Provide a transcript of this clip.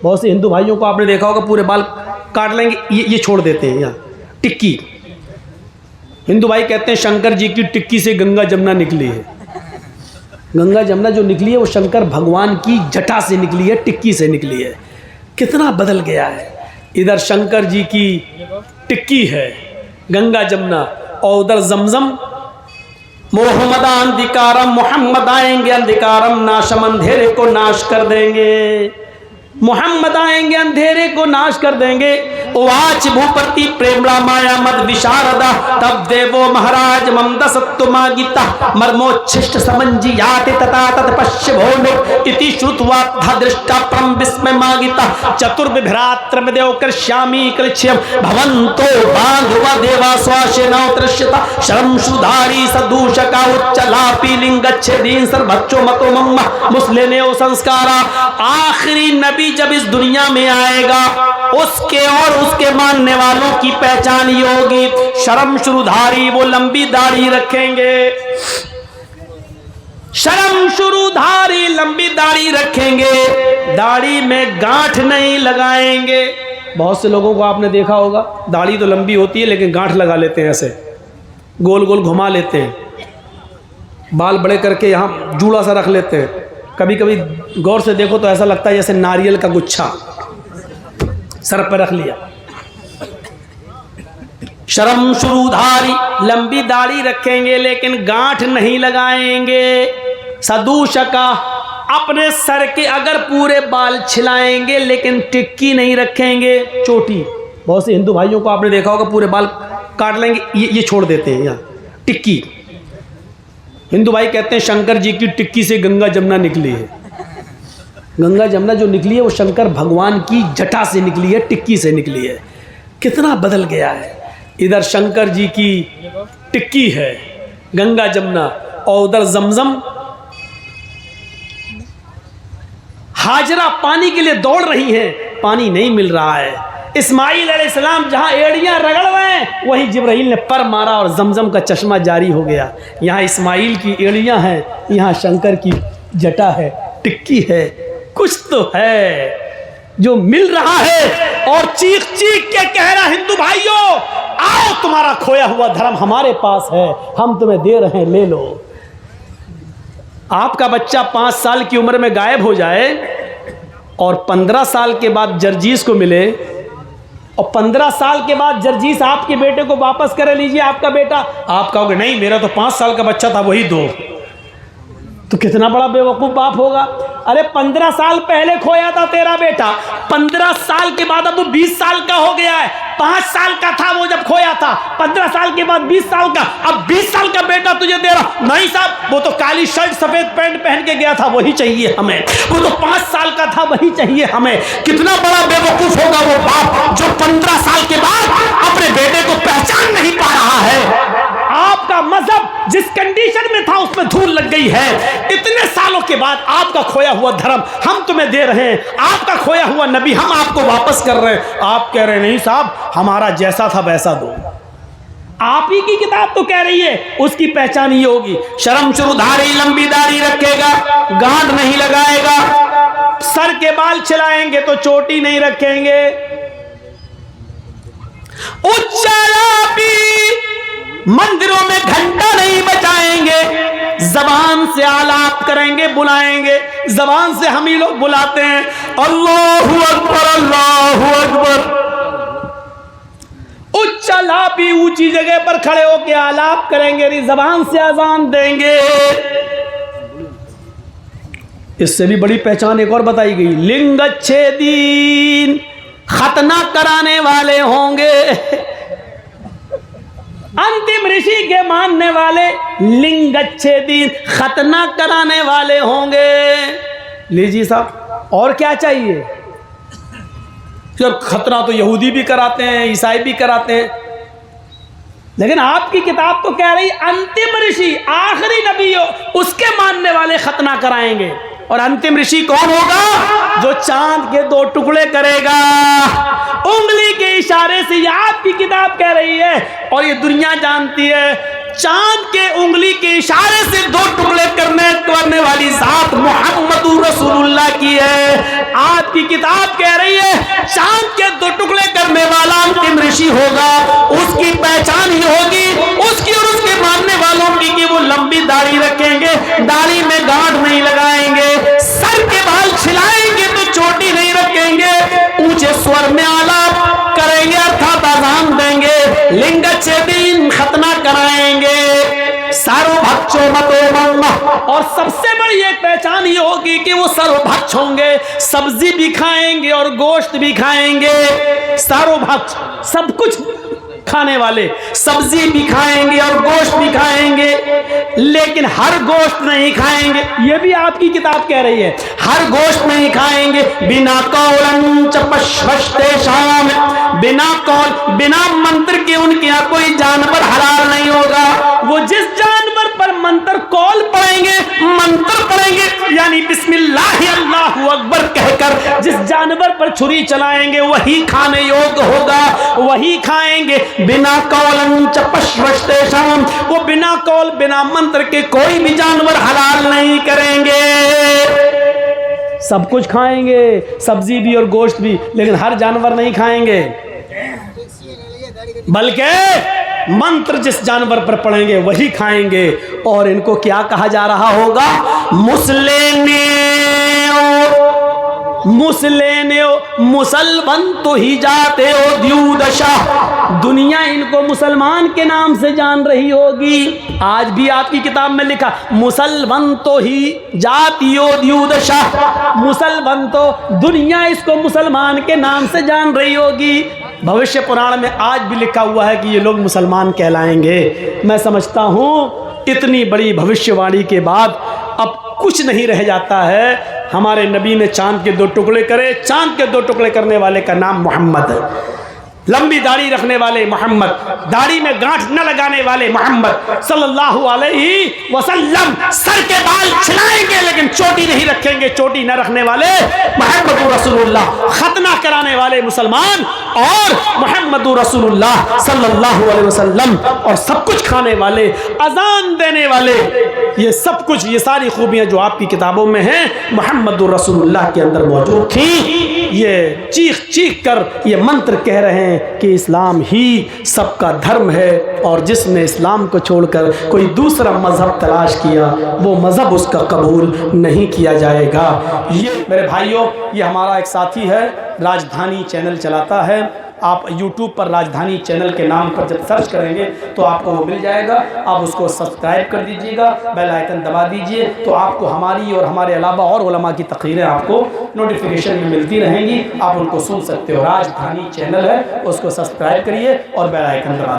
बहुत से हिंदू भाइयों को आपने देखा होगा पूरे बाल काट लेंगे, ये छोड़ देते हैं यहाँ टिक्की। हिंदू भाई कहते हैं शंकर जी की टिक्की से गंगा जमुना निकली है। गंगा जमुना जो निकली है वो शंकर भगवान की जटा से निकली है, टिक्की से निकली है। कितना बदल गया है। इधर शंकर जी की टिक्की है गंगा जमुना, और उधर जमजम। मोहम्मदा अंधिकारम, मोहम्मद आएंगे अंधिकारम नाशम, अंधेरे को नाश कर देंगे। मोहम्मद आएंगे अंधेरे को नाश कर देंगे। वाच भूपति प्रेमला माया मद विशारदा, तब देवो महाराज ममद सत्तुमागिता मर्मोच्छिष्ट समंजियाति तथा तत्पश्य भोनो इति श्रुत्वा दृष्टा परम विस्मय मागिता चतुर्विभ्रात्र देव कृष्यामि कृष्यम भवन्तो बांधवा देवा स्वाशेनो दृश्यता शरम सुधारी सदूषका उच्चलापी लिंगच्छेदीन सर्वच्चो मतो मम्मा मुस्लिनेओ संस्कारा। आखिरी नबी जब इस दुनिया में आएगा उसके और उसके मानने वालों की पहचान ये होगी, शर्म शुरूधारी, वो लंबी दाढ़ी रखेंगे। शर्म शुरूधारी लंबी दाढ़ी रखेंगे, दाढ़ी में गांठ नहीं लगाएंगे। बहुत से लोगों को आपने देखा होगा दाढ़ी तो लंबी होती है लेकिन गांठ लगा लेते हैं, ऐसे गोल गोल घुमा लेते हैं, बाल बड़े करके यहाँ जूड़ा सा रख लेते हैं। कभी कभी गौर से देखो तो ऐसा लगता है जैसे नारियल का गुच्छा सर पर रख लिया। शर्म शुरूधारी लंबी दाढ़ी रखेंगे लेकिन गांठ नहीं लगाएंगे। सदूषका अपने सर के अगर पूरे बाल छिलाएंगे लेकिन टिक्की नहीं रखेंगे, चोटी। बहुत से हिंदू भाइयों को आपने देखा होगा पूरे बाल काट लेंगे, ये छोड़ देते हैं यहाँ टिक्की। हिंदू भाई कहते हैं शंकर जी की टिक्की से गंगा जमुना निकली है। गंगा जमुना जो निकली है वो शंकर भगवान की जटा से निकली है, टिक्की से निकली है। कितना बदल गया है। इधर शंकर जी की टिक्की है गंगा जमुना, और उधर जमजम। हाजरा पानी के लिए दौड़ रही हैं, पानी नहीं मिल रहा है। इस्माइल अलैहिस्सलाम जहां एड़ियां रगड़ रहे हैं वहीं जिब्राइल ने पर मारा और जमजम का चश्मा जारी हो गया। यहाँ इस्माइल की एड़ियां हैं, यहाँ शंकर की जटा है, टिक्की है। कुछ तो है जो मिल रहा है। और चीख चीख के कह रहा हिंदू भाइयों आओ, तुम्हारा खोया हुआ धर्म हमारे पास है, हम तुम्हें दे रहे हैं, ले लो। आपका बच्चा 5 साल की उम्र में गायब हो जाए और 15 साल के बाद जर्जीस को मिले, और 15 साल के बाद जर्जीस आपके बेटे को वापस करे, लीजिए आपका बेटा, आप कहोगे नहीं मेरा तो 5 साल का बच्चा था वही दो, तो कितना बड़ा बेवकूफ बाप होगा। अरे 15 साल पहले खोया था तेरा बेटा, 15 साल के बाद अब वो 20 साल का हो गया है। 5 साल का था वो जब खोया था, 15 साल के बाद 20 साल का, अब 20 साल का बेटा तुझे दे रहा। नहीं साहब, वो तो काली शर्ट सफेद पैंट पहन के गया था वही चाहिए हमें, वो तो 5 साल का था वही चाहिए हमें। कितना बड़ा बेवकूफ होगा वो बाप जो 15 साल के बाद अपने बेटे को पहचान नहीं पा रहा है। आपका मजहब जिस कंडीशन में था उसमें धूल लग गई है। इतने सालों के बाद आपका खोया हुआ धर्म हम तुम्हें दे रहे हैं, आपका खोया हुआ नबी हम आपको वापस कर रहे हैं। आप कह रहे हैं नहीं साहब हमारा जैसा था वैसा दो। आप ही की किताब तो कह रही है उसकी पहचान ये होगी, शर्म शुरूधारी लंबी दाढ़ी रखेगा, गांठ नहीं लगाएगा, सर के बाल छिलाएंगे तो चोटी नहीं रखेंगे। उच्चालापी मंदिरों में घंटा नहीं बजाएंगे, जबान से आलाप करेंगे, बुलाएंगे। जबान से हम ही लोग बुलाते हैं अल्लाहु अकबर अल्लाहु अकबर। उच्चालापी ऊंची जगह पर खड़े होकर आलाप करेंगे, जबान से अजान देंगे। इससे भी बड़ी पहचान एक और बताई गई, लिंगच्छेदीन, खतना कराने वाले होंगे। अंतिम ऋषि के मानने वाले लिंगच्छेदीन, खतना कराने वाले होंगे। लीजिए साहब और क्या चाहिए। जब खतना तो यहूदी भी कराते हैं, ईसाई भी कराते हैं, लेकिन आपकी किताब तो कह रही अंतिम ऋषि आखिरी नबी हो उसके मानने वाले खतना कराएंगे। और अंतिम ऋषि कौन होगा? जो चांद के 2 टुकड़े करेगा उंगली के इशारे से। ये आपकी किताब कह रही है और ये दुनिया जानती है। चांद के उंगली के इशारे से दो टुकड़े करने वाली जात मोहम्मदुर रसूलुल्लाह की है। आपकी किताब कह रही है चांद के दो टुकड़े करने वाला अंतिम ऋषि होगा, उसकी पहचान ही होगी उसकी और उसके मानने वालों की कि वो लंबी दाढ़ी रखेंगे, दाढ़ी में गांठ नहीं लगाएंगे, सर के बाल छिलाएंगे तो चोटी नहीं रखेंगे, ऊंचे स्वर में आलाप करेंगे अर्थात अज़ान देंगे, लिंगच्छेदन खतना कराएंगे, सर्वभक्षो मतो मन्ना। और सबसे बड़ी एक पहचान ये होगी कि वो सर्वभक्ष होंगे, सब्जी भी खाएंगे और गोश्त भी खाएंगे। सर्वभक्ष सब कुछ खाने वाले, सब्जी भी खाएंगे और गोश्त भी खाएंगे, लेकिन हर गोश्त नहीं खाएंगे। ये भी आपकी किताब कह रही है हर गोश्त नहीं खाएंगे। बिना कौलन च पश्वस्तेषाम, बिना कौल बिना मंत्र के उनके यहाँ कोई जानवर हलाल नहीं होगा। वो जिस जानवर पर मंत्र कौल पढ़ेंगे, मंत्र पढ़ेंगे यानी बिस्मिल्लाह अल्लाहु अकबर कहकर जिस जानवर पर छुरी चलाएंगे वही खाने योग्य होगा, वही खाएंगे। बिना कौलन च पश्वस्तेषाम, वो बिना कौल बिना मंत्र के कोई भी जानवर हलाल नहीं करेंगे। सब कुछ खाएंगे, सब्जी भी और गोश्त भी, लेकिन हर जानवर नहीं खाएंगे, बल्कि मंत्र जिस जानवर पर पढ़ेंगे वही खाएंगे। और इनको क्या कहा जा रहा होगा? मुसलमान तो ही जाते हो द्यूदशा, दुनिया इनको मुसलमान के नाम से जान रही होगी। आज भी आपकी किताब में लिखा मुसलमान तो ही जातियो द्यूदशा, मुसलमान तो दुनिया इसको मुसलमान के नाम से जान रही होगी। भविष्य पुराण में आज भी लिखा हुआ है कि ये लोग मुसलमान कहलाएंगे। मैं समझता हूँ इतनी बड़ी भविष्यवाणी के बाद अब कुछ नहीं रह जाता है। हमारे नबी ने चांद के दो टुकड़े करे, चांद के दो टुकड़े करने वाले का नाम मोहम्मद है। लंबी दाढ़ी रखने वाले मोहम्मद, दाढ़ी में गांठ न लगाने वाले मोहम्मद सल्लल्लाहु अलैहि वसल्लम, सर के बाल छिलाएंगे लेकिन चोटी नहीं रखेंगे, चोटी न रखने वाले मोहम्मदुर रसूलुल्लाह, खतना कराने वाले मुसलमान और मोहम्मदुर रसूलुल्लाह सल्लल्लाहु अलैहि वसल्लम, और सब कुछ खाने वाले, अजान देने वाले, ये सब कुछ, ये सारी खूबियां जो आपकी किताबों में हैं मोहम्मदुर रसूलुल्लाह के अंदर मौजूद थी। ये चीख चीख कर ये मंत्र कह रहे हैं कि इस्लाम ही सबका धर्म है, और जिसने इस्लाम को छोड़कर कोई दूसरा मजहब तलाश किया वो मजहब उसका कबूल नहीं किया जाएगा। ये मेरे भाइयों, ये हमारा एक साथी है, राजधानी चैनल चलाता है। आप YouTube पर राजधानी चैनल के नाम पर जब सर्च करेंगे तो आपको वो मिल जाएगा। आप उसको सब्सक्राइब कर दीजिएगा, बेल आइकन दबा दीजिए, तो आपको हमारी और हमारे अलावा और उलमा की तकरीरें आपको नोटिफिकेशन में मिलती रहेंगी। आप उनको सुन सकते हो। राजधानी चैनल है, उसको सब्सक्राइब करिए और बेल आइकन दबा